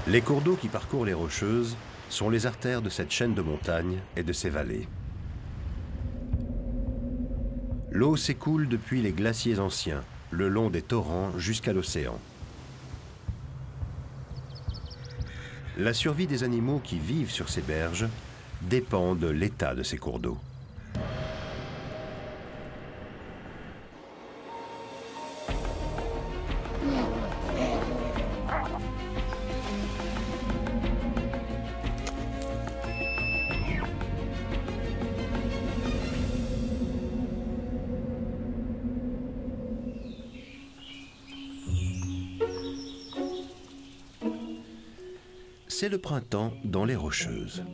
Les cours d'eau qui parcourent les Rocheuses sont les artères de cette chaîne de montagnes et de ses vallées. L'eau s'écoule depuis les glaciers anciens, le long des torrents jusqu'à l'océan. La survie des animaux qui vivent sur ces berges dépend de l'état de ces cours d'eau. C'est le printemps dans les Rocheuses.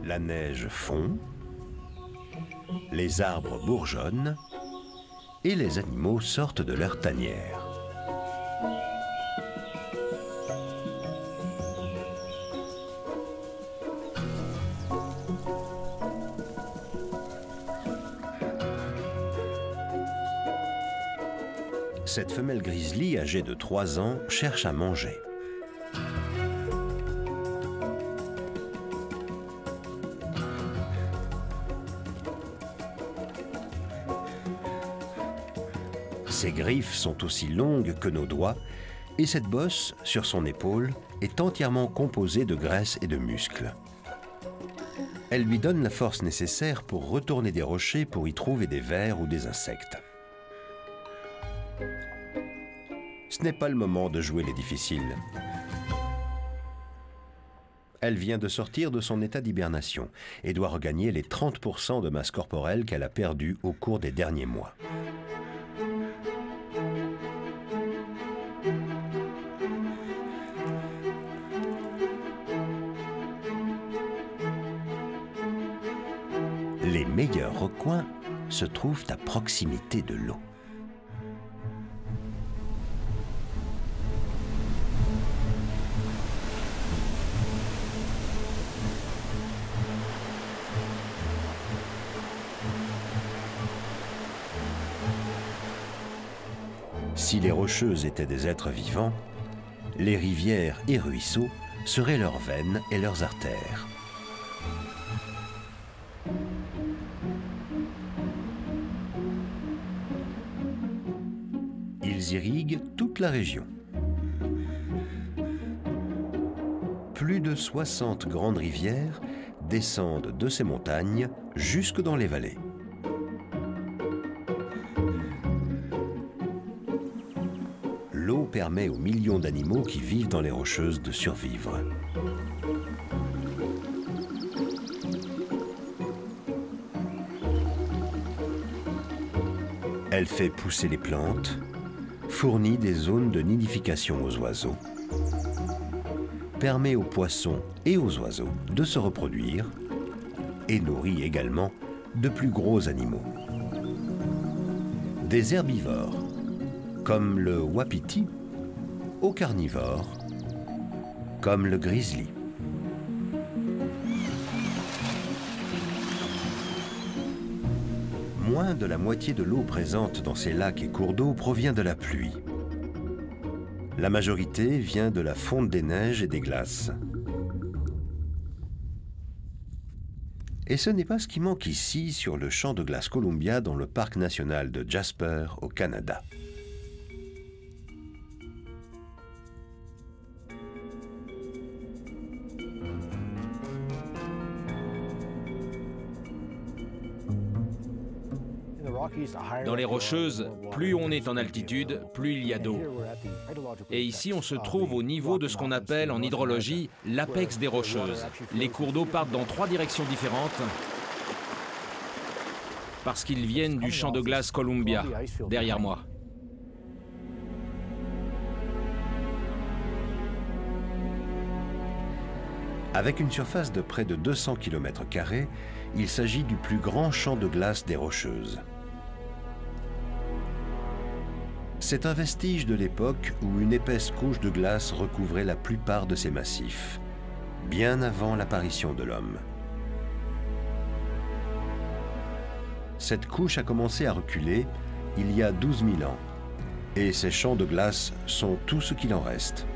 La neige fond, les arbres bourgeonnent et les animaux sortent de leur tanière. Cette femelle grizzly, âgée de 3 ans, cherche à manger. Ses griffes sont aussi longues que nos doigts et cette bosse, sur son épaule, est entièrement composée de graisse et de muscles. Elle lui donne la force nécessaire pour retourner des rochers pour y trouver des vers ou des insectes. Ce n'est pas le moment de jouer les difficiles. Elle vient de sortir de son état d'hibernation et doit regagner les 30% de masse corporelle qu'elle a perdue au cours des derniers mois. Les meilleurs recoins se trouvent à proximité de l'eau. Si les Rocheuses étaient des êtres vivants, les rivières et ruisseaux seraient leurs veines et leurs artères. Ils irriguent toute la région. Plus de 60 grandes rivières descendent de ces montagnes jusque dans les vallées. L'eau permet aux millions d'animaux qui vivent dans les Rocheuses de survivre. Elle fait pousser les plantes, fournit des zones de nidification aux oiseaux, permet aux poissons et aux oiseaux de se reproduire et nourrit également de plus gros animaux. Des herbivores, comme le wapiti, aux carnivores, comme le grizzly. Moins de la moitié de l'eau présente dans ces lacs et cours d'eau provient de la pluie. La majorité vient de la fonte des neiges et des glaces. Et ce n'est pas ce qui manque ici sur le champ de glace Columbia dans le parc national de Jasper au Canada. Dans les Rocheuses, plus on est en altitude, plus il y a d'eau. Et ici, on se trouve au niveau de ce qu'on appelle en hydrologie l'apex des Rocheuses. Les cours d'eau partent dans 3 directions différentes parce qu'ils viennent du champ de glace Columbia, derrière moi. Avec une surface de près de 200 km², il s'agit du plus grand champ de glace des Rocheuses. C'est un vestige de l'époque où une épaisse couche de glace recouvrait la plupart de ces massifs, bien avant l'apparition de l'homme. Cette couche a commencé à reculer il y a 12 000 ans, et ces champs de glace sont tout ce qu'il en reste.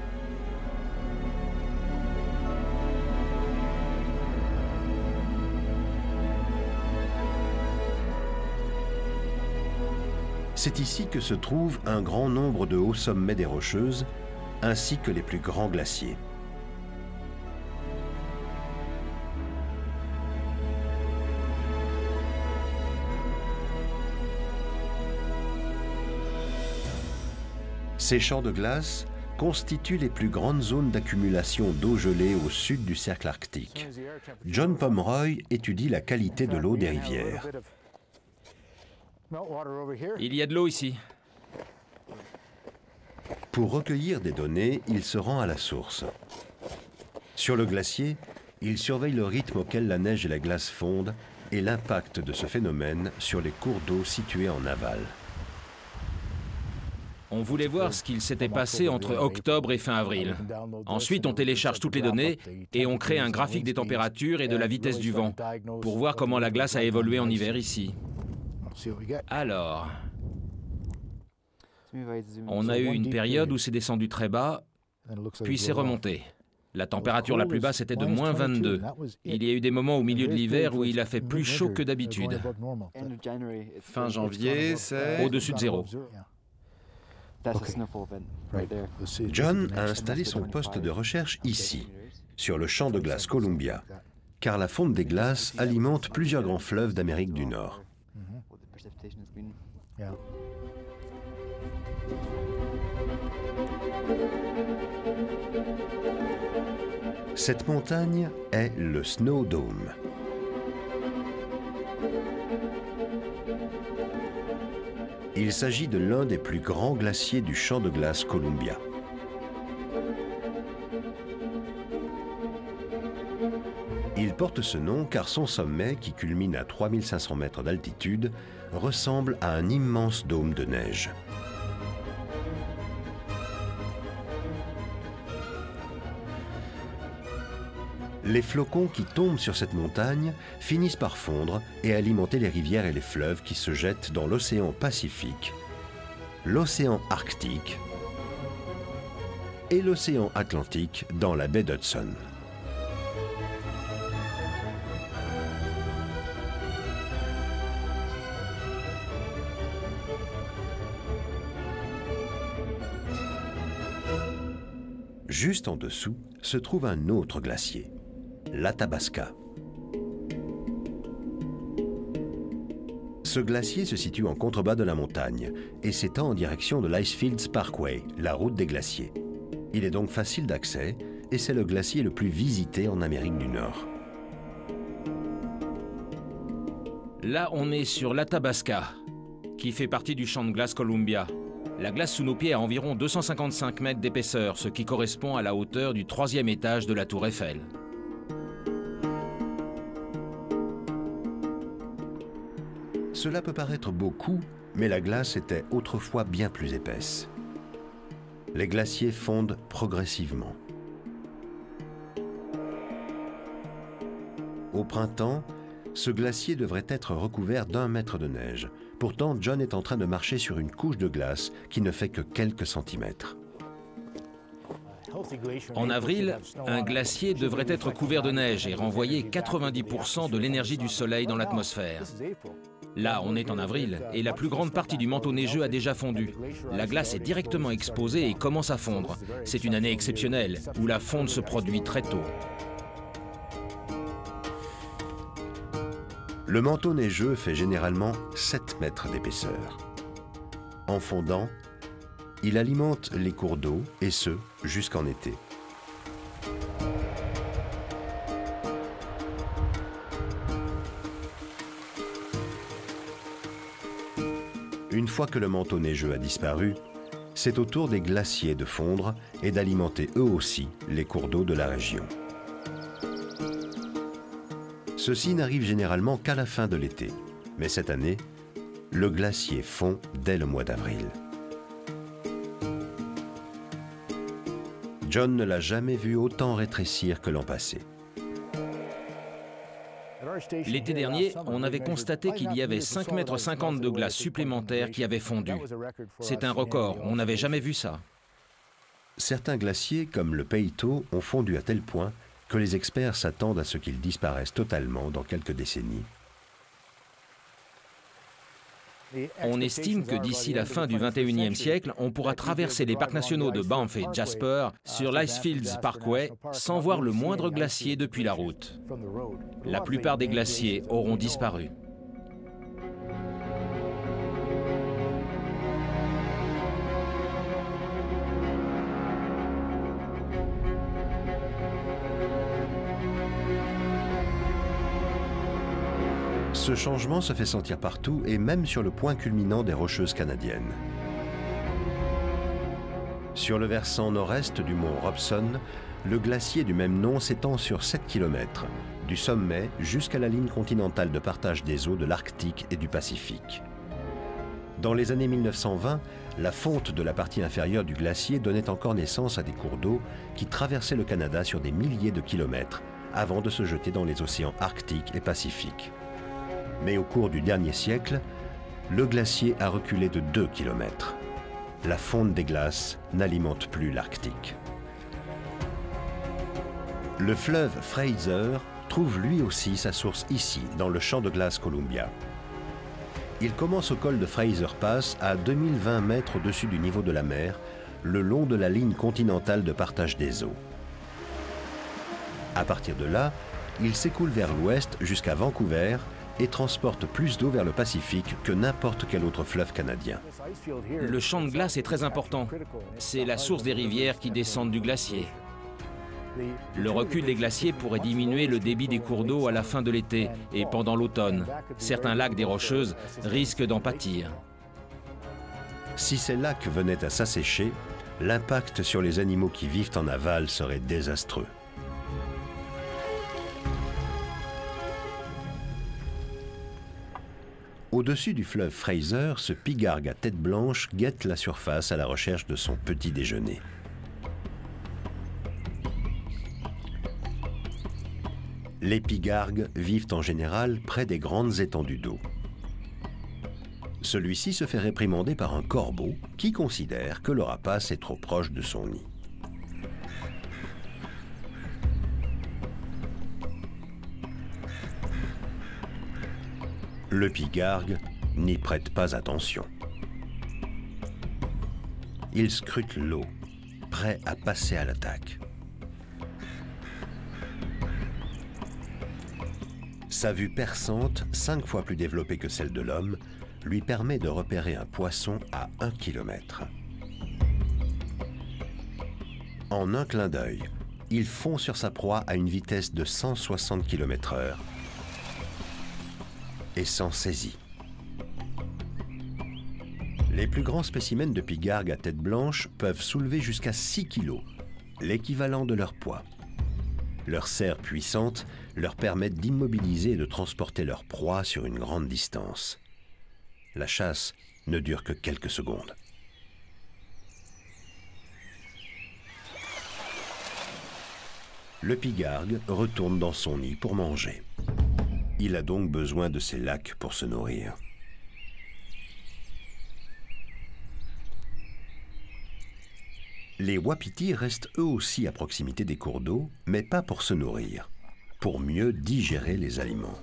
C'est ici que se trouve un grand nombre de hauts sommets des Rocheuses, ainsi que les plus grands glaciers. Ces champs de glace constituent les plus grandes zones d'accumulation d'eau gelée au sud du cercle arctique. John Pomeroy étudie la qualité de l'eau des rivières. Il y a de l'eau ici. Pour recueillir des données, il se rend à la source. Sur le glacier, il surveille le rythme auquel la neige et la glace fondent et l'impact de ce phénomène sur les cours d'eau situés en aval. On voulait voir ce qu'il s'était passé entre octobre et fin avril. Ensuite, on télécharge toutes les données et on crée un graphique des températures et de la vitesse du vent pour voir comment la glace a évolué en hiver ici. Alors, on a eu une période où c'est descendu très bas, puis c'est remonté. La température la plus basse était de moins 22. Il y a eu des moments au milieu de l'hiver où il a fait plus chaud que d'habitude. Fin janvier, c'est... Au-dessus de zéro. John a installé son poste de recherche ici, sur le champ de glace Columbia, car la fonte des glaces alimente plusieurs grands fleuves d'Amérique du Nord. Cette montagne est le Snow Dome. Il s'agit de l'un des plus grands glaciers du champ de glace Columbia. Il porte ce nom car son sommet, qui culmine à 3500 mètres d'altitude, ressemble à un immense dôme de neige. Les flocons qui tombent sur cette montagne finissent par fondre et alimenter les rivières et les fleuves qui se jettent dans l'océan Pacifique, l'océan Arctique et l'océan Atlantique dans la baie d'Hudson. Juste en dessous se trouve un autre glacier, l'Athabasca. Ce glacier se situe en contrebas de la montagne et s'étend en direction de l'Icefields Parkway, la route des glaciers. Il est donc facile d'accès et c'est le glacier le plus visité en Amérique du Nord. Là, on est sur l'Athabasca, qui fait partie du champ de glace Columbia. La glace sous nos pieds a environ 255 mètres d'épaisseur, ce qui correspond à la hauteur du 3e étage de la Tour Eiffel. Cela peut paraître beaucoup, mais la glace était autrefois bien plus épaisse. Les glaciers fondent progressivement. Au printemps, ce glacier devrait être recouvert d'1 mètre de neige. Pourtant, John est en train de marcher sur une couche de glace qui ne fait que quelques centimètres. En avril, un glacier devrait être couvert de neige et renvoyer 90% de l'énergie du soleil dans l'atmosphère. Là, on est en avril et la plus grande partie du manteau neigeux a déjà fondu. La glace est directement exposée et commence à fondre. C'est une année exceptionnelle où la fonte se produit très tôt. Le manteau neigeux fait généralement 7 mètres d'épaisseur. En fondant, il alimente les cours d'eau, et ce, jusqu'en été. Une fois que le manteau neigeux a disparu, c'est au tour des glaciers de fondre et d'alimenter eux aussi les cours d'eau de la région. Ceci n'arrive généralement qu'à la fin de l'été, mais cette année, le glacier fond dès le mois d'avril. John ne l'a jamais vu autant rétrécir que l'an passé. L'été dernier, on avait constaté qu'il y avait 5,50 m de glace supplémentaire qui avait fondu. C'est un record, on n'avait jamais vu ça. Certains glaciers, comme le Peito, ont fondu à tel point que les experts s'attendent à ce qu'ils disparaissent totalement dans quelques décennies. On estime que d'ici la fin du XXIe siècle, on pourra traverser les parcs nationaux de Banff et Jasper sur l'Icefields Parkway sans voir le moindre glacier depuis la route. La plupart des glaciers auront disparu. Ce changement se fait sentir partout et même sur le point culminant des Rocheuses canadiennes. Sur le versant nord-est du mont Robson, le glacier du même nom s'étend sur 7 km, du sommet jusqu'à la ligne continentale de partage des eaux de l'Arctique et du Pacifique. Dans les années 1920, la fonte de la partie inférieure du glacier donnait encore naissance à des cours d'eau qui traversaient le Canada sur des milliers de kilomètres avant de se jeter dans les océans Arctique et Pacifique. Mais au cours du dernier siècle, le glacier a reculé de 2 km. La fonte des glaces n'alimente plus l'Arctique. Le fleuve Fraser trouve lui aussi sa source ici, dans le champ de glace Columbia. Il commence au col de Fraser Pass à 2020 mètres au-dessus du niveau de la mer, le long de la ligne continentale de partage des eaux. À partir de là, il s'écoule vers l'ouest jusqu'à Vancouver et transporte plus d'eau vers le Pacifique que n'importe quel autre fleuve canadien. Le champ de glace est très important. C'est la source des rivières qui descendent du glacier. Le recul des glaciers pourrait diminuer le débit des cours d'eau à la fin de l'été et pendant l'automne. Certains lacs des Rocheuses risquent d'en pâtir. Si ces lacs venaient à s'assécher, l'impact sur les animaux qui vivent en aval serait désastreux. Au-dessus du fleuve Fraser, ce pigargue à tête blanche guette la surface à la recherche de son petit déjeuner. Les pigargues vivent en général près des grandes étendues d'eau. Celui-ci se fait réprimander par un corbeau qui considère que le rapace est trop proche de son nid. Le pigargue n'y prête pas attention. Il scrute l'eau, prêt à passer à l'attaque. Sa vue perçante, 5 fois plus développée que celle de l'homme, lui permet de repérer un poisson à 1 km. En un clin d'œil, il fond sur sa proie à une vitesse de 160 km/h et s'en saisit. Les plus grands spécimens de pigargues à tête blanche peuvent soulever jusqu'à 6 kg, l'équivalent de leur poids. Leurs serres puissantes leur permettent d'immobiliser et de transporter leur proie sur une grande distance. La chasse ne dure que quelques secondes. Le pigargue retourne dans son nid pour manger. Il a donc besoin de ces lacs pour se nourrir. Les wapitis restent eux aussi à proximité des cours d'eau, mais pas pour se nourrir, pour mieux digérer les aliments.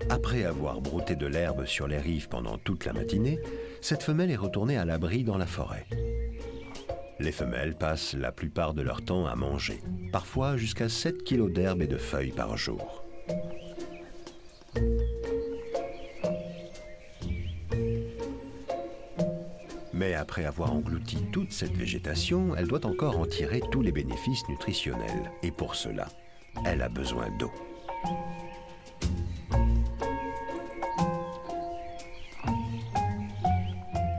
Après avoir brouté de l'herbe sur les rives pendant toute la matinée, cette femelle est retournée à l'abri dans la forêt. Les femelles passent la plupart de leur temps à manger, parfois jusqu'à 7 kg d'herbe et de feuilles par jour. Mais après avoir englouti toute cette végétation, elle doit encore en tirer tous les bénéfices nutritionnels. Et pour cela, elle a besoin d'eau.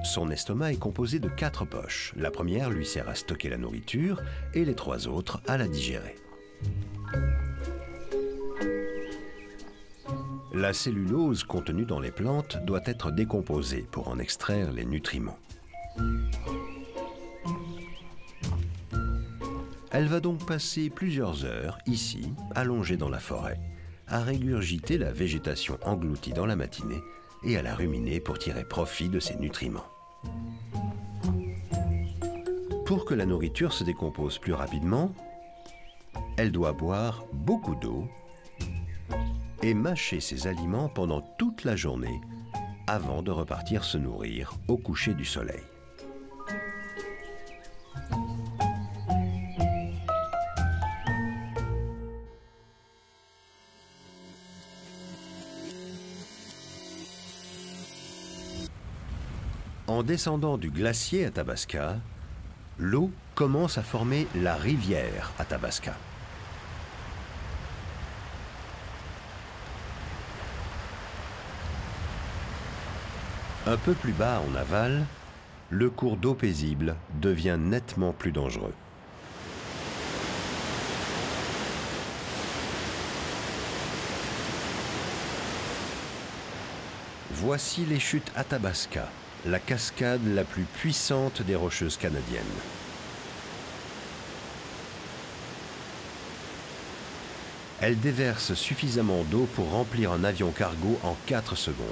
Son estomac est composé de 4 poches. La première lui sert à stocker la nourriture et les 3 autres à la digérer. La cellulose contenue dans les plantes doit être décomposée pour en extraire les nutriments. Elle va donc passer plusieurs heures, ici, allongée dans la forêt, à régurgiter la végétation engloutie dans la matinée et à la ruminer pour tirer profit de ses nutriments. Pour que la nourriture se décompose plus rapidement, elle doit boire beaucoup d'eau et mâcher ses aliments pendant toute la journée avant de repartir se nourrir au coucher du soleil. En descendant du glacier Athabasca, l'eau commence à former la rivière Athabasca. Un peu plus bas en aval, le cours d'eau paisible devient nettement plus dangereux. Voici les chutes Athabasca, la cascade la plus puissante des Rocheuses canadiennes. Elle déverse suffisamment d'eau pour remplir un avion cargo en 4 secondes.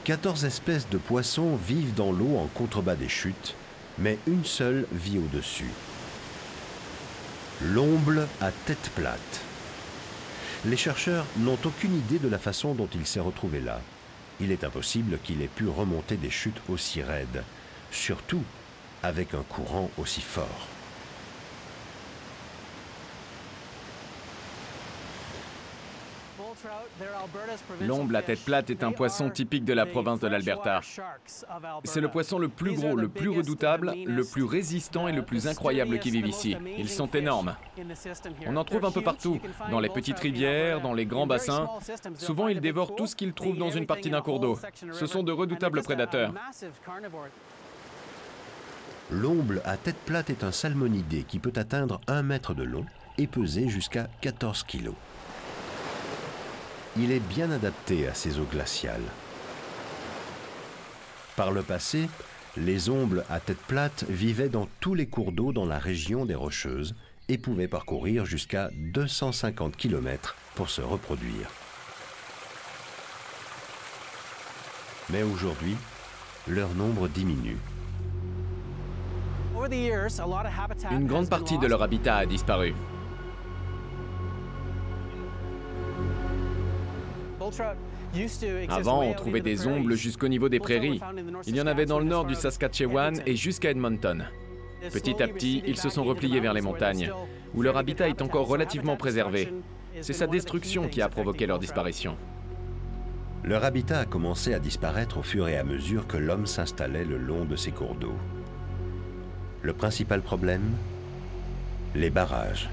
14 espèces de poissons vivent dans l'eau en contrebas des chutes, mais une seule vit au-dessus. L'omble à tête plate. Les chercheurs n'ont aucune idée de la façon dont il s'est retrouvé là. Il est impossible qu'il ait pu remonter des chutes aussi raides, surtout avec un courant aussi fort. L'omble à tête plate est un poisson typique de la province de l'Alberta. C'est le poisson le plus gros, le plus redoutable, le plus résistant et le plus incroyable qui vivent ici. Ils sont énormes. On en trouve un peu partout, dans les petites rivières, dans les grands bassins. Souvent, ils dévorent tout ce qu'ils trouvent dans une partie d'un cours d'eau. Ce sont de redoutables prédateurs. L'omble à tête plate est un salmonidé qui peut atteindre 1 mètre de long et peser jusqu'à 14 kilos. Il est bien adapté à ces eaux glaciales. Par le passé, les ombles à tête plate vivaient dans tous les cours d'eau dans la région des Rocheuses et pouvaient parcourir jusqu'à 250 km pour se reproduire. Mais aujourd'hui, leur nombre diminue. Une grande partie de leur habitat a disparu. Avant, on trouvait des ombles jusqu'au niveau des prairies. Il y en avait dans le nord du Saskatchewan et jusqu'à Edmonton. Petit à petit, ils se sont repliés vers les montagnes, où leur habitat est encore relativement préservé. C'est sa destruction qui a provoqué leur disparition. Leur habitat a commencé à disparaître au fur et à mesure que l'homme s'installait le long de ces cours d'eau. Le principal problème? Les barrages.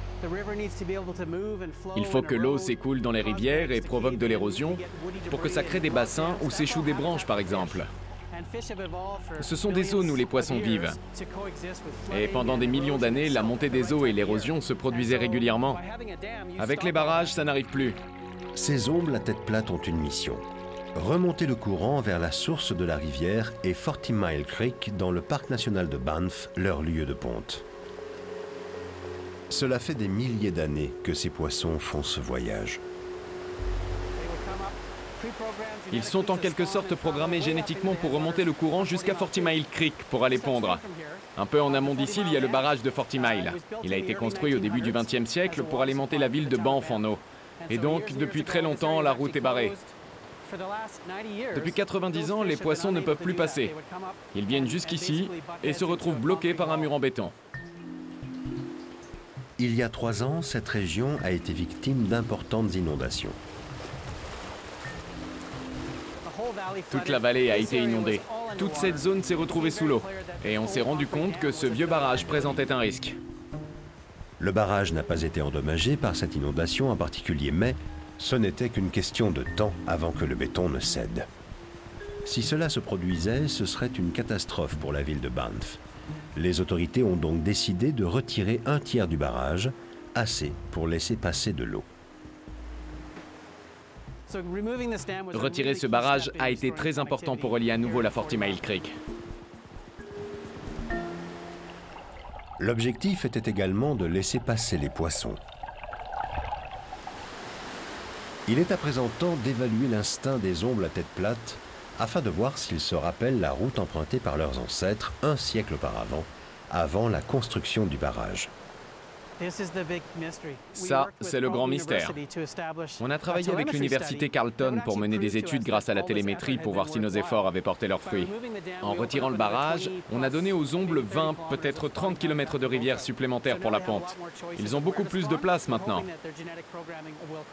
Il faut que l'eau s'écoule dans les rivières et provoque de l'érosion pour que ça crée des bassins où s'échouent des branches, par exemple. Ce sont des zones où les poissons vivent. Et pendant des millions d'années, la montée des eaux et l'érosion se produisaient régulièrement. Avec les barrages, ça n'arrive plus. Ces ombles à tête plate ont une mission. Remonter le courant vers la source de la rivière et 40 Mile Creek dans le parc national de Banff, leur lieu de ponte. Cela fait des milliers d'années que ces poissons font ce voyage. Ils sont en quelque sorte programmés génétiquement pour remonter le courant jusqu'à 40 Mile Creek pour aller pondre. Un peu en amont d'ici, il y a le barrage de 40 Mile. Il a été construit au début du XXe siècle pour alimenter la ville de Banff en eau. Et donc, depuis très longtemps, la route est barrée. Depuis 90 ans, les poissons ne peuvent plus passer. Ils viennent jusqu'ici et se retrouvent bloqués par un mur en béton. Il y a 3 ans, cette région a été victime d'importantes inondations. Toute la vallée a été inondée. Toute cette zone s'est retrouvée sous l'eau. Et on s'est rendu compte que ce vieux barrage présentait un risque. Le barrage n'a pas été endommagé par cette inondation en particulier, mais ce n'était qu'une question de temps avant que le béton ne cède. Si cela se produisait, ce serait une catastrophe pour la ville de Banff. Les autorités ont donc décidé de retirer 1/3 du barrage assez pour laisser passer de l'eau. Retirer ce barrage a été très important pour relier à nouveau la 40 Mile Creek. L'objectif était également de laisser passer les poissons. Il est à présent temps d'évaluer l'instinct des ombles à tête plate afin de voir s'ils se rappellent la route empruntée par leurs ancêtres un siècle auparavant, avant la construction du barrage. Ça, c'est le grand mystère. On a travaillé avec l'université Carleton pour mener des études grâce à la télémétrie pour voir si nos efforts avaient porté leurs fruits. En retirant le barrage, on a donné aux ombles 20, peut-être 30 km de rivière supplémentaires pour la ponte. Ils ont beaucoup plus de place maintenant.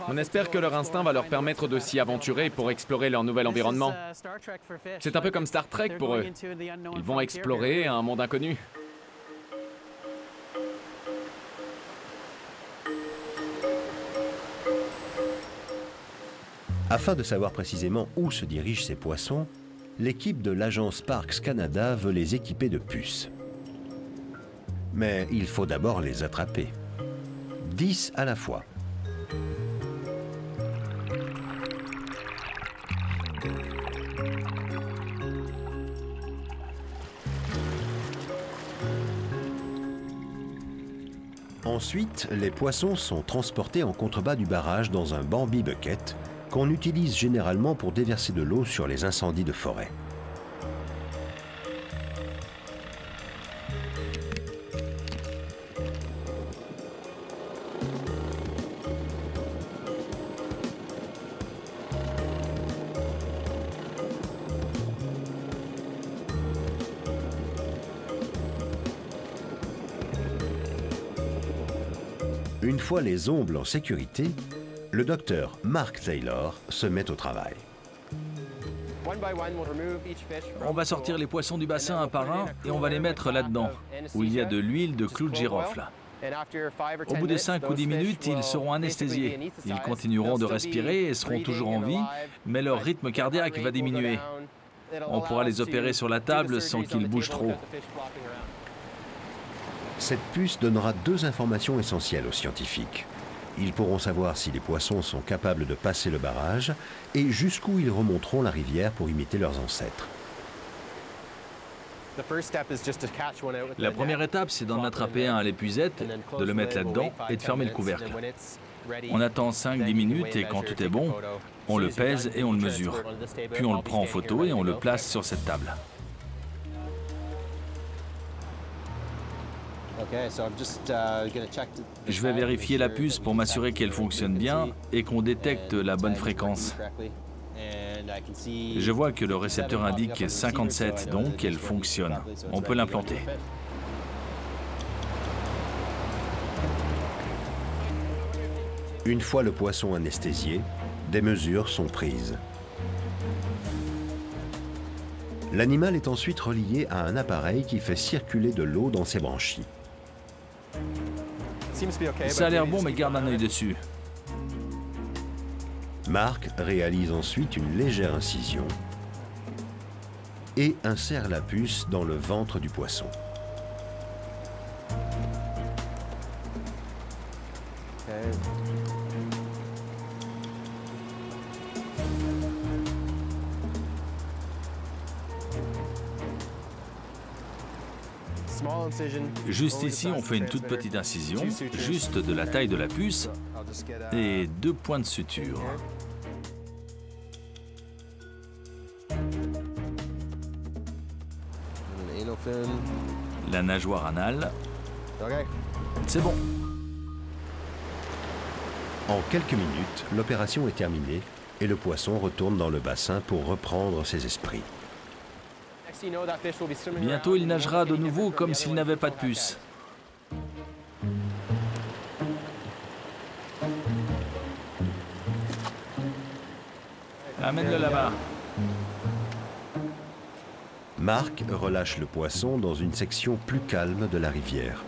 On espère que leur instinct va leur permettre de s'y aventurer pour explorer leur nouvel environnement. C'est un peu comme Star Trek pour eux. Ils vont explorer un monde inconnu. Afin de savoir précisément où se dirigent ces poissons, l'équipe de l'agence Parks Canada veut les équiper de puces. Mais il faut d'abord les attraper. 10 à la fois. Ensuite, les poissons sont transportés en contrebas du barrage dans un Bambi Bucket qu'on utilise généralement pour déverser de l'eau sur les incendies de forêt. Une fois les ombles en sécurité, le docteur Mark Taylor se met au travail. On va sortir les poissons du bassin un par un et on va les mettre là-dedans, où il y a de l'huile de clou de girofle. Au bout de 5 ou 10 minutes, ils seront anesthésiés. Ils continueront de respirer et seront toujours en vie, mais leur rythme cardiaque va diminuer. On pourra les opérer sur la table sans qu'ils bougent trop. Cette puce donnera 2 informations essentielles aux scientifiques. Ils pourront savoir si les poissons sont capables de passer le barrage et jusqu'où ils remonteront la rivière pour imiter leurs ancêtres. La première étape, c'est d'en attraper un à l'épuisette, de le mettre là-dedans et de fermer le couvercle. On attend 5-10 minutes et quand tout est bon, on le pèse et on le mesure. Puis on le prend en photo et on le place sur cette table. Je vais vérifier la puce pour m'assurer qu'elle fonctionne bien et qu'on détecte la bonne fréquence. Je vois que le récepteur indique 57, donc elle fonctionne. On peut l'implanter. Une fois le poisson anesthésié, des mesures sont prises. L'animal est ensuite relié à un appareil qui fait circuler de l'eau dans ses branchies. Ça a l'air bon, mais garde un œil dessus. Mark réalise ensuite une légère incision et insère la puce dans le ventre du poisson. Juste ici, on fait une toute petite incision, juste de la taille de la puce, et 2 points de suture. La nageoire anale. C'est bon. En quelques minutes, l'opération est terminée et le poisson retourne dans le bassin pour reprendre ses esprits. Bientôt, il nagera de nouveau comme s'il n'avait pas de puce. Amène-le là-bas. Mark relâche le poisson dans une section plus calme de la rivière.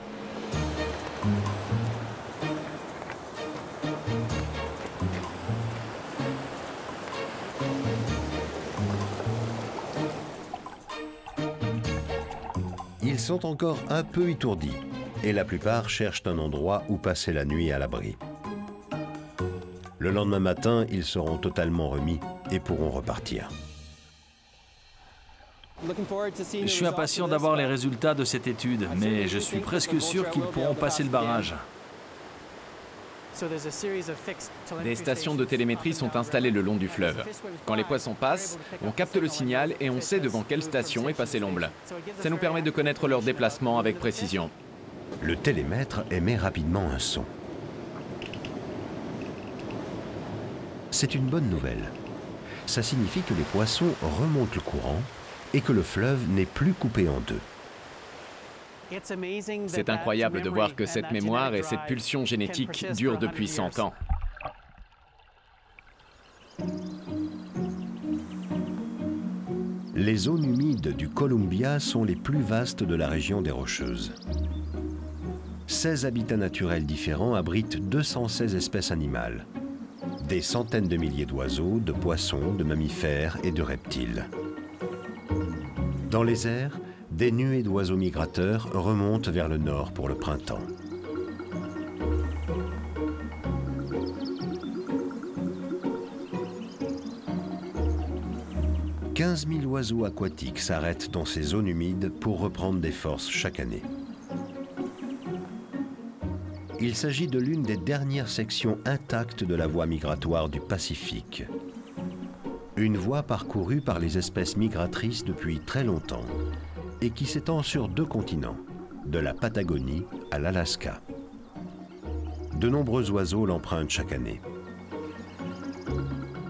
Ils sont encore un peu étourdis, et la plupart cherchent un endroit où passer la nuit à l'abri. Le lendemain matin, ils seront totalement remis et pourront repartir. Je suis impatient d'avoir les résultats de cette étude, mais je suis presque sûr qu'ils pourront passer le barrage. Des stations de télémétrie sont installées le long du fleuve. Quand les poissons passent, on capte le signal et on sait devant quelle station est passé l'omble. Ça nous permet de connaître leur déplacement avec précision. Le télémètre émet rapidement un son. C'est une bonne nouvelle. Ça signifie que les poissons remontent le courant et que le fleuve n'est plus coupé en deux. C'est incroyable de voir que cette mémoire et cette pulsion génétique durent depuis 100 ans. Les zones humides du Columbia sont les plus vastes de la région des Rocheuses. 16 habitats naturels différents abritent 216 espèces animales. Des centaines de milliers d'oiseaux, de poissons, de mammifères et de reptiles. Dans les airs, des nuées d'oiseaux migrateurs remontent vers le nord pour le printemps. « 15 000 oiseaux aquatiques s'arrêtent dans ces zones humides pour reprendre des forces chaque année. Il s'agit de l'une des dernières sections intactes de la voie migratoire du Pacifique. Une voie parcourue par les espèces migratrices depuis très longtemps et qui s'étend sur 2 continents, de la Patagonie à l'Alaska. De nombreux oiseaux l'empruntent chaque année.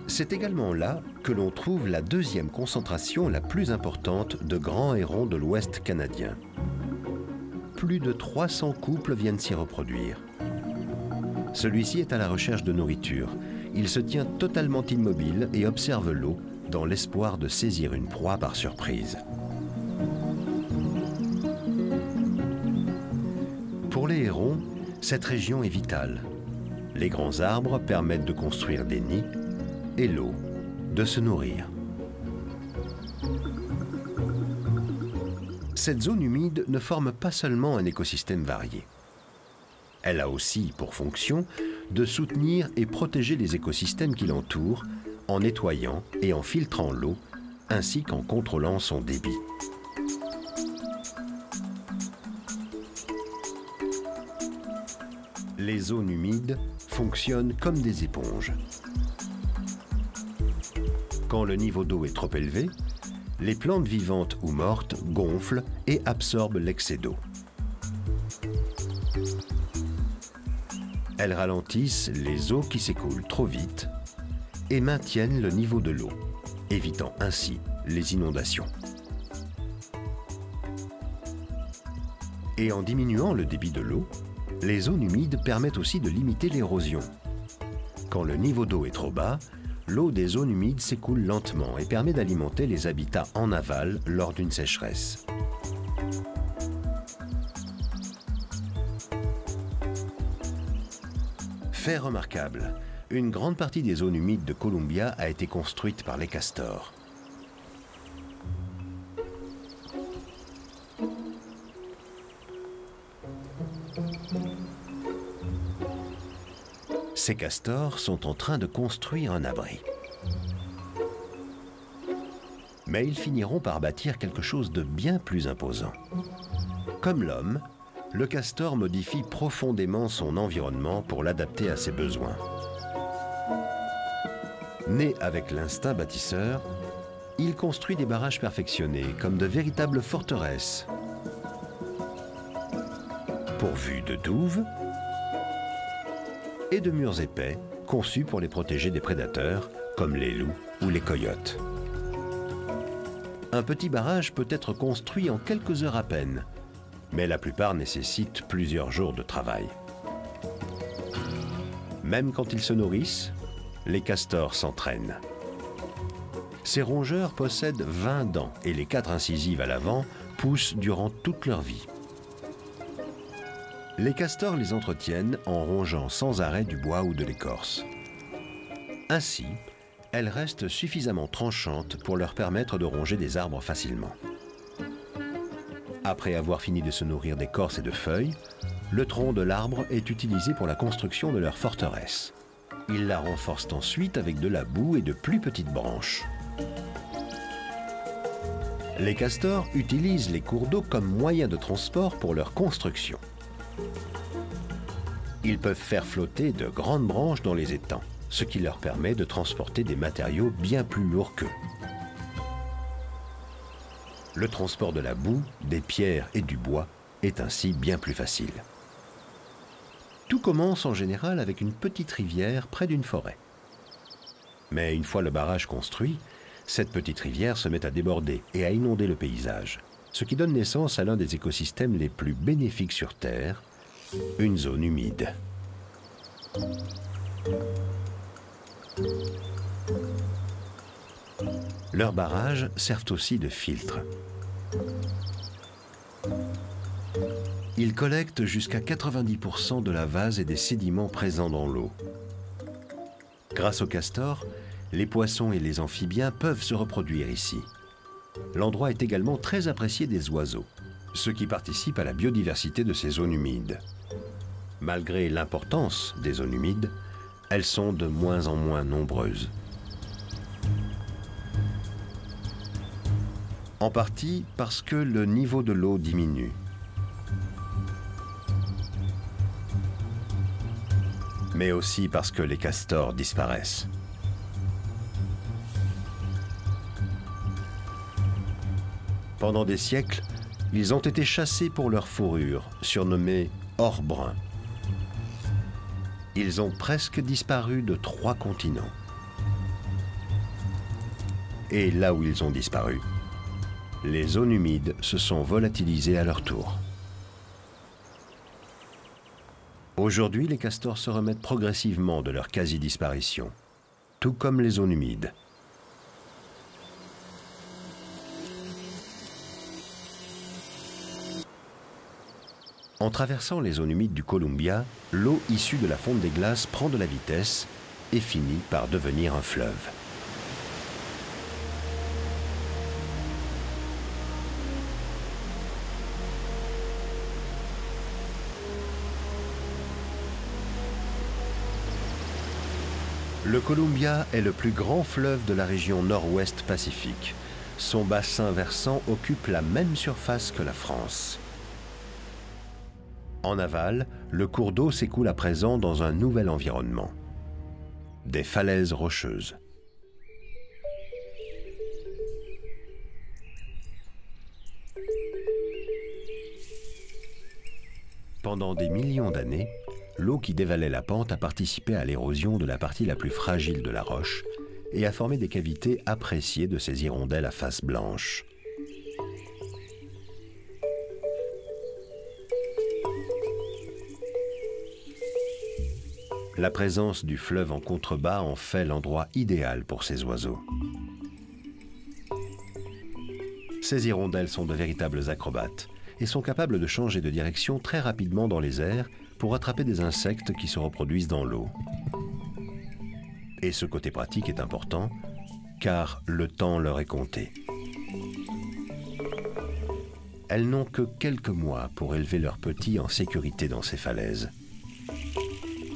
C'est également là que l'on trouve la 2e concentration la plus importante de grands hérons de l'Ouest canadien. Plus de 300 couples viennent s'y reproduire. Celui-ci est à la recherche de nourriture. Il se tient totalement immobile et observe l'eau dans l'espoir de saisir une proie par surprise. Pour les hérons, cette région est vitale. Les grands arbres permettent de construire des nids et l'eau de se nourrir. Cette zone humide ne forme pas seulement un écosystème varié. Elle a aussi pour fonction de soutenir et protéger les écosystèmes qui l'entourent en nettoyant et en filtrant l'eau, ainsi qu'en contrôlant son débit. Les zones humides fonctionnent comme des éponges. Quand le niveau d'eau est trop élevé, les plantes vivantes ou mortes gonflent et absorbent l'excès d'eau. Elles ralentissent les eaux qui s'écoulent trop vite et maintiennent le niveau de l'eau, évitant ainsi les inondations. Et en diminuant le débit de l'eau, les zones humides permettent aussi de limiter l'érosion. Quand le niveau d'eau est trop bas, l'eau des zones humides s'écoule lentement et permet d'alimenter les habitats en aval lors d'une sécheresse. Fait remarquable, une grande partie des zones humides de Columbia a été construite par les castors. Ces castors sont en train de construire un abri. Mais ils finiront par bâtir quelque chose de bien plus imposant. Comme l'homme, le castor modifie profondément son environnement pour l'adapter à ses besoins. Né avec l'instinct bâtisseur, il construit des barrages perfectionnés comme de véritables forteresses, pourvus de douves et de murs épais conçus pour les protéger des prédateurs comme les loups ou les coyotes. Un petit barrage peut être construit en quelques heures à peine, mais la plupart nécessitent plusieurs jours de travail. Même quand ils se nourrissent, les castors s'entraînent. Ces rongeurs possèdent 20 dents et les 4 incisives à l'avant poussent durant toute leur vie. Les castors les entretiennent en rongeant sans arrêt du bois ou de l'écorce. Ainsi, elles restent suffisamment tranchantes pour leur permettre de ronger des arbres facilement. Après avoir fini de se nourrir d'écorces et de feuilles, le tronc de l'arbre est utilisé pour la construction de leur forteresse. Ils la renforcent ensuite avec de la boue et de plus petites branches. Les castors utilisent les cours d'eau comme moyen de transport pour leur construction. Ils peuvent faire flotter de grandes branches dans les étangs, ce qui leur permet de transporter des matériaux bien plus lourds qu'eux. Le transport de la boue, des pierres et du bois est ainsi bien plus facile. Tout commence en général avec une petite rivière près d'une forêt. Mais une fois le barrage construit, cette petite rivière se met à déborder et à inonder le paysage, ce qui donne naissance à l'un des écosystèmes les plus bénéfiques sur Terre, une zone humide. Leurs barrages servent aussi de filtre. Ils collectent jusqu'à 90% de la vase et des sédiments présents dans l'eau. Grâce aux castors, les poissons et les amphibiens peuvent se reproduire ici. L'endroit est également très apprécié des oiseaux, ce qui participe à la biodiversité de ces zones humides. Malgré l'importance des zones humides, elles sont de moins en moins nombreuses. En partie parce que le niveau de l'eau diminue. Mais aussi parce que les castors disparaissent. Pendant des siècles, ils ont été chassés pour leur fourrure, surnommée or brun. Ils ont presque disparu de 3 continents. Et là où ils ont disparu, les zones humides se sont volatilisées à leur tour. Aujourd'hui, les castors se remettent progressivement de leur quasi-disparition, tout comme les zones humides. En traversant les zones humides du Columbia, l'eau issue de la fonte des glaces prend de la vitesse et finit par devenir un fleuve. Le Columbia est le plus grand fleuve de la région nord-ouest Pacifique. Son bassin versant occupe la même surface que la France. En aval, le cours d'eau s'écoule à présent dans un nouvel environnement. Des falaises rocheuses. Pendant des millions d'années, l'eau qui dévalait la pente a participé à l'érosion de la partie la plus fragile de la roche et a formé des cavités appréciées de ces hirondelles à face blanche. La présence du fleuve en contrebas en fait l'endroit idéal pour ces oiseaux. Ces hirondelles sont de véritables acrobates et sont capables de changer de direction très rapidement dans les airs pour attraper des insectes qui se reproduisent dans l'eau. Et ce côté pratique est important, car le temps leur est compté. Elles n'ont que quelques mois pour élever leurs petits en sécurité dans ces falaises.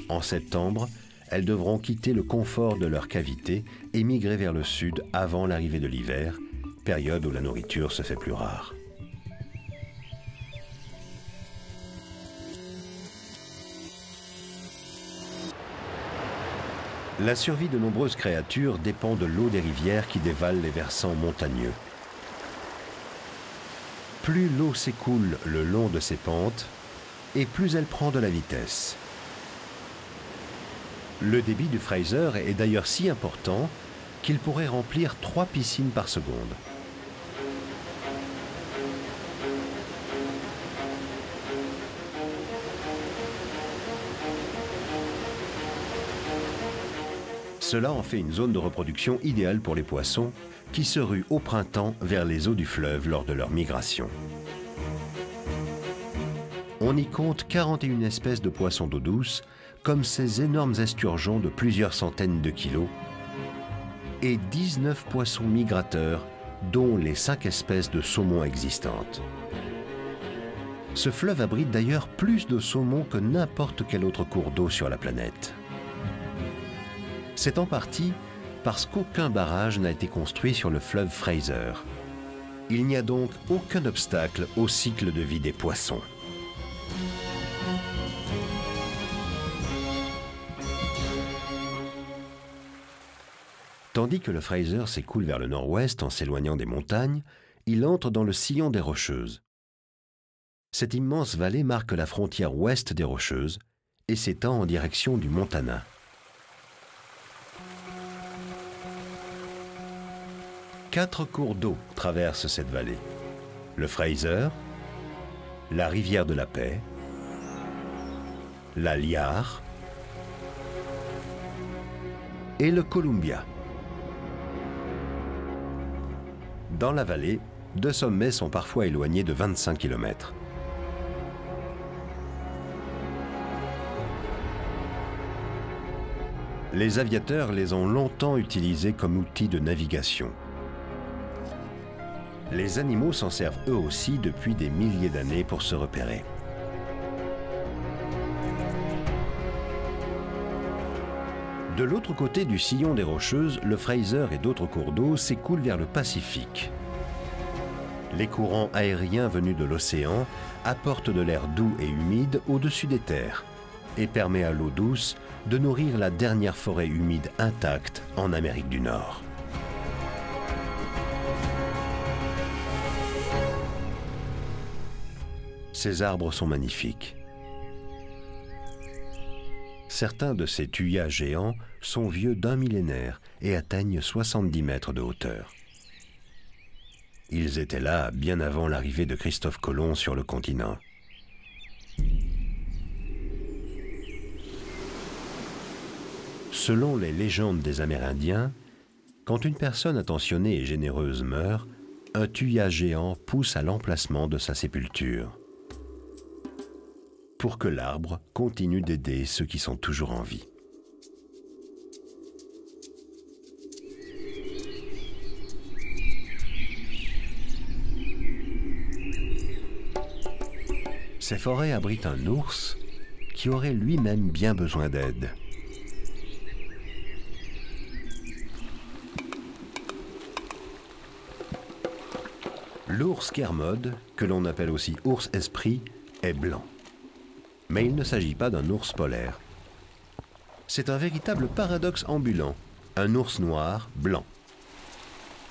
En septembre, elles devront quitter le confort de leur cavité et migrer vers le sud avant l'arrivée de l'hiver, période où la nourriture se fait plus rare. La survie de nombreuses créatures dépend de l'eau des rivières qui dévalent les versants montagneux. Plus l'eau s'écoule le long de ces pentes, et plus elle prend de la vitesse. Le débit du Fraser est d'ailleurs si important qu'il pourrait remplir 3 piscines par seconde. Cela en fait une zone de reproduction idéale pour les poissons qui se ruent au printemps vers les eaux du fleuve lors de leur migration. On y compte 41 espèces de poissons d'eau douce, comme ces énormes esturgeons de plusieurs centaines de kilos, et 19 poissons migrateurs, dont les 5 espèces de saumons existantes. Ce fleuve abrite d'ailleurs plus de saumons que n'importe quel autre cours d'eau sur la planète. C'est en partie parce qu'aucun barrage n'a été construit sur le fleuve Fraser. Il n'y a donc aucun obstacle au cycle de vie des poissons. Tandis que le Fraser s'écoule vers le nord-ouest en s'éloignant des montagnes, il entre dans le sillon des Rocheuses. Cette immense vallée marque la frontière ouest des Rocheuses et s'étend en direction du Montana. Quatre cours d'eau traversent cette vallée. Le Fraser, la rivière de la Paix, la Liard et le Columbia. Dans la vallée, deux sommets sont parfois éloignés de 25 km. Les aviateurs les ont longtemps utilisés comme outil de navigation. Les animaux s'en servent eux aussi depuis des milliers d'années pour se repérer. De l'autre côté du sillon des Rocheuses, le Fraser et d'autres cours d'eau s'écoulent vers le Pacifique. Les courants aériens venus de l'océan apportent de l'air doux et humide au-dessus des terres et permet à l'eau douce de nourrir la dernière forêt humide intacte en Amérique du Nord. Ces arbres sont magnifiques. Certains de ces thuyas géants sont vieux d'un millénaire et atteignent 70 mètres de hauteur. Ils étaient là bien avant l'arrivée de Christophe Colomb sur le continent. Selon les légendes des Amérindiens, quand une personne attentionnée et généreuse meurt, un thuya géant pousse à l'emplacement de sa sépulture, pour que l'arbre continue d'aider ceux qui sont toujours en vie. Ces forêts abritent un ours qui aurait lui-même bien besoin d'aide. L'ours Kermode, que l'on appelle aussi ours esprit, est blanc. Mais il ne s'agit pas d'un ours polaire. C'est un véritable paradoxe ambulant, un ours noir blanc.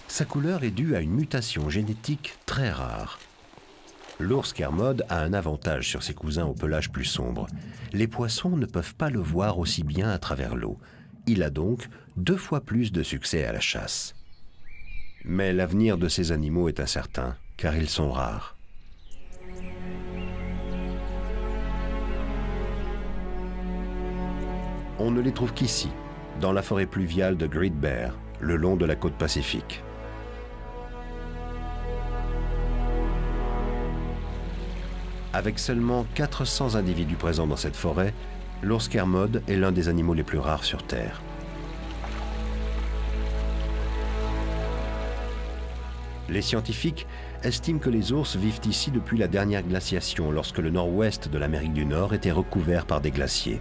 Sa couleur est due à une mutation génétique très rare. L'ours Kermode a un avantage sur ses cousins au pelage plus sombre. Les poissons ne peuvent pas le voir aussi bien à travers l'eau. Il a donc 2 fois plus de succès à la chasse. Mais l'avenir de ces animaux est incertain, car ils sont rares. On ne les trouve qu'ici, dans la forêt pluviale de Great Bear, le long de la côte pacifique. Avec seulement 400 individus présents dans cette forêt, l'ours Kermode est l'un des animaux les plus rares sur Terre. Les scientifiques estiment que les ours vivent ici depuis la dernière glaciation, lorsque le nord-ouest de l'Amérique du Nord était recouvert par des glaciers.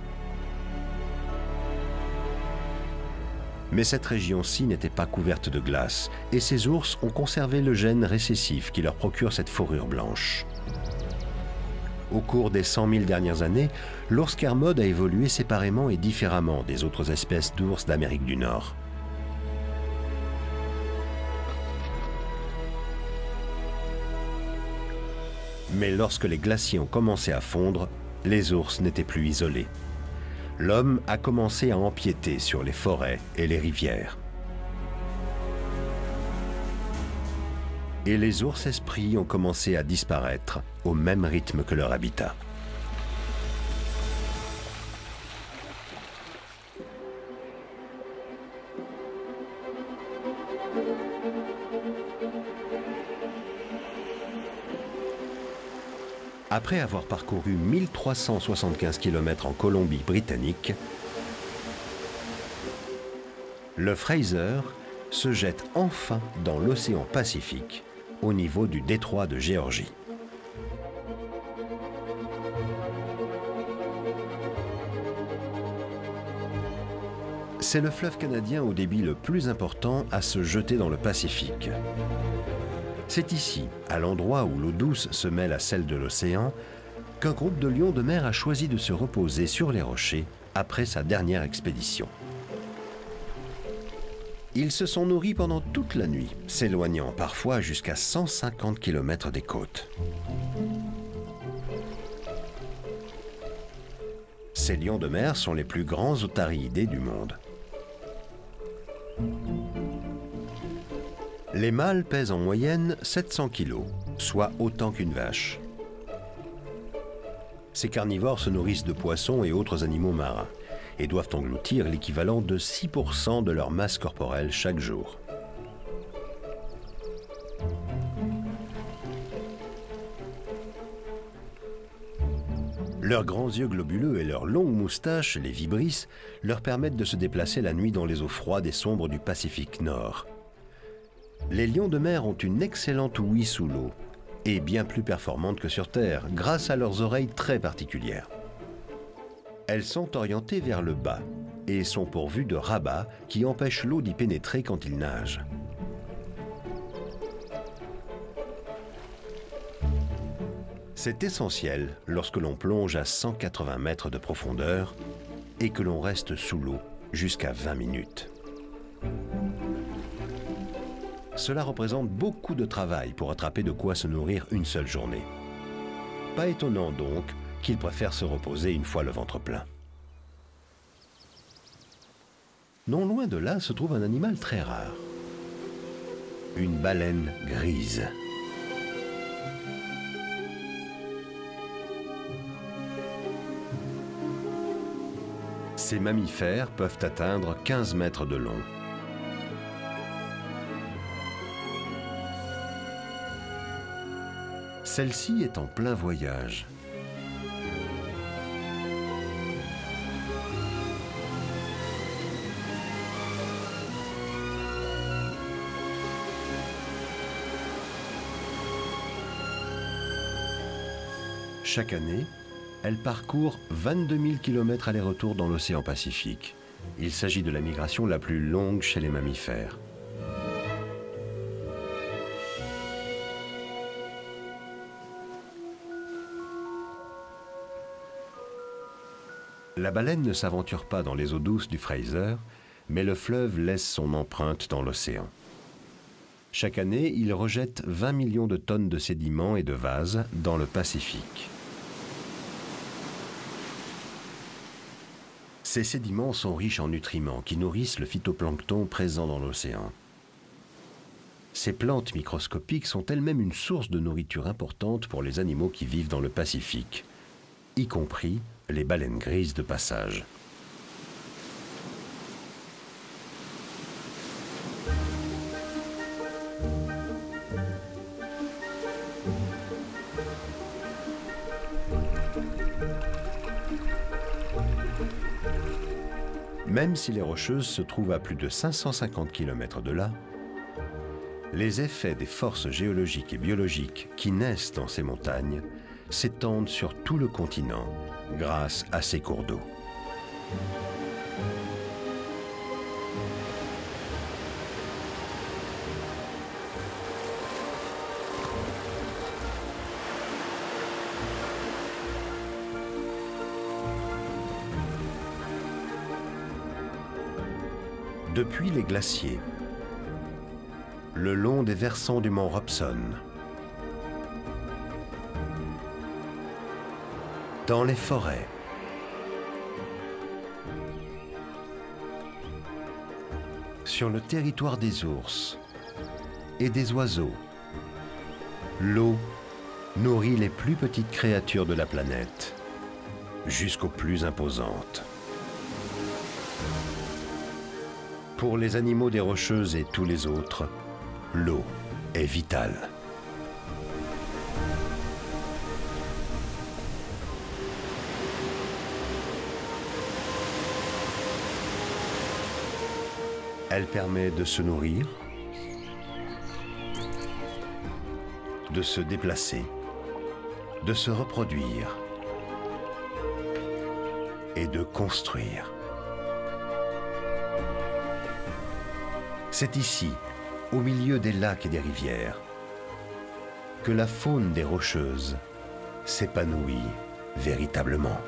Mais cette région-ci n'était pas couverte de glace, et ces ours ont conservé le gène récessif qui leur procure cette fourrure blanche. Au cours des 100 000 dernières années, l'ours Kermode a évolué séparément et différemment des autres espèces d'ours d'Amérique du Nord. Mais lorsque les glaciers ont commencé à fondre, les ours n'étaient plus isolés. L'homme a commencé à empiéter sur les forêts et les rivières. Et les ours esprits ont commencé à disparaître au même rythme que leur habitat. Après avoir parcouru 1375 km en Colombie-Britannique, le Fraser se jette enfin dans l'océan Pacifique, au niveau du détroit de Géorgie. C'est le fleuve canadien au débit le plus important à se jeter dans le Pacifique. C'est ici, à l'endroit où l'eau douce se mêle à celle de l'océan, qu'un groupe de lions de mer a choisi de se reposer sur les rochers après sa dernière expédition. Ils se sont nourris pendant toute la nuit, s'éloignant parfois jusqu'à 150 km des côtes. Ces lions de mer sont les plus grands otariidés du monde. Les mâles pèsent en moyenne 700 kg, soit autant qu'une vache. Ces carnivores se nourrissent de poissons et autres animaux marins et doivent engloutir l'équivalent de 6% de leur masse corporelle chaque jour. Leurs grands yeux globuleux et leurs longues moustaches, les vibrisses, leur permettent de se déplacer la nuit dans les eaux froides et sombres du Pacifique Nord. Les lions de mer ont une excellente ouïe sous l'eau et bien plus performante que sur Terre grâce à leurs oreilles très particulières. Elles sont orientées vers le bas et sont pourvues de rabats qui empêchent l'eau d'y pénétrer quand ils nagent. C'est essentiel lorsque l'on plonge à 180 mètres de profondeur et que l'on reste sous l'eau jusqu'à 20 minutes. Cela représente beaucoup de travail pour attraper de quoi se nourrir une seule journée. Pas étonnant donc qu'ils préfèrent se reposer une fois le ventre plein. Non loin de là se trouve un animal très rare. Une baleine grise. Ces mammifères peuvent atteindre 15 mètres de long. Celle-ci est en plein voyage. Chaque année, elle parcourt 22 000 km aller-retour dans l'océan Pacifique. Il s'agit de la migration la plus longue chez les mammifères. La baleine ne s'aventure pas dans les eaux douces du Fraser, mais le fleuve laisse son empreinte dans l'océan. Chaque année, il rejette 20 millions de tonnes de sédiments et de vases dans le Pacifique. Ces sédiments sont riches en nutriments qui nourrissent le phytoplancton présent dans l'océan. Ces plantes microscopiques sont elles-mêmes une source de nourriture importante pour les animaux qui vivent dans le Pacifique, y compris les baleines grises de passage. Même si les Rocheuses se trouvent à plus de 550 km de là, les effets des forces géologiques et biologiques qui naissent dans ces montagnes s'étendent sur tout le continent grâce à ces cours d'eau. Depuis les glaciers, le long des versants du mont Robson, dans les forêts, sur le territoire des ours et des oiseaux, l'eau nourrit les plus petites créatures de la planète, jusqu'aux plus imposantes. Pour les animaux des Rocheuses et tous les autres, l'eau est vitale. Elle permet de se nourrir, de se déplacer, de se reproduire et de construire. C'est ici, au milieu des lacs et des rivières, que la faune des Rocheuses s'épanouit véritablement.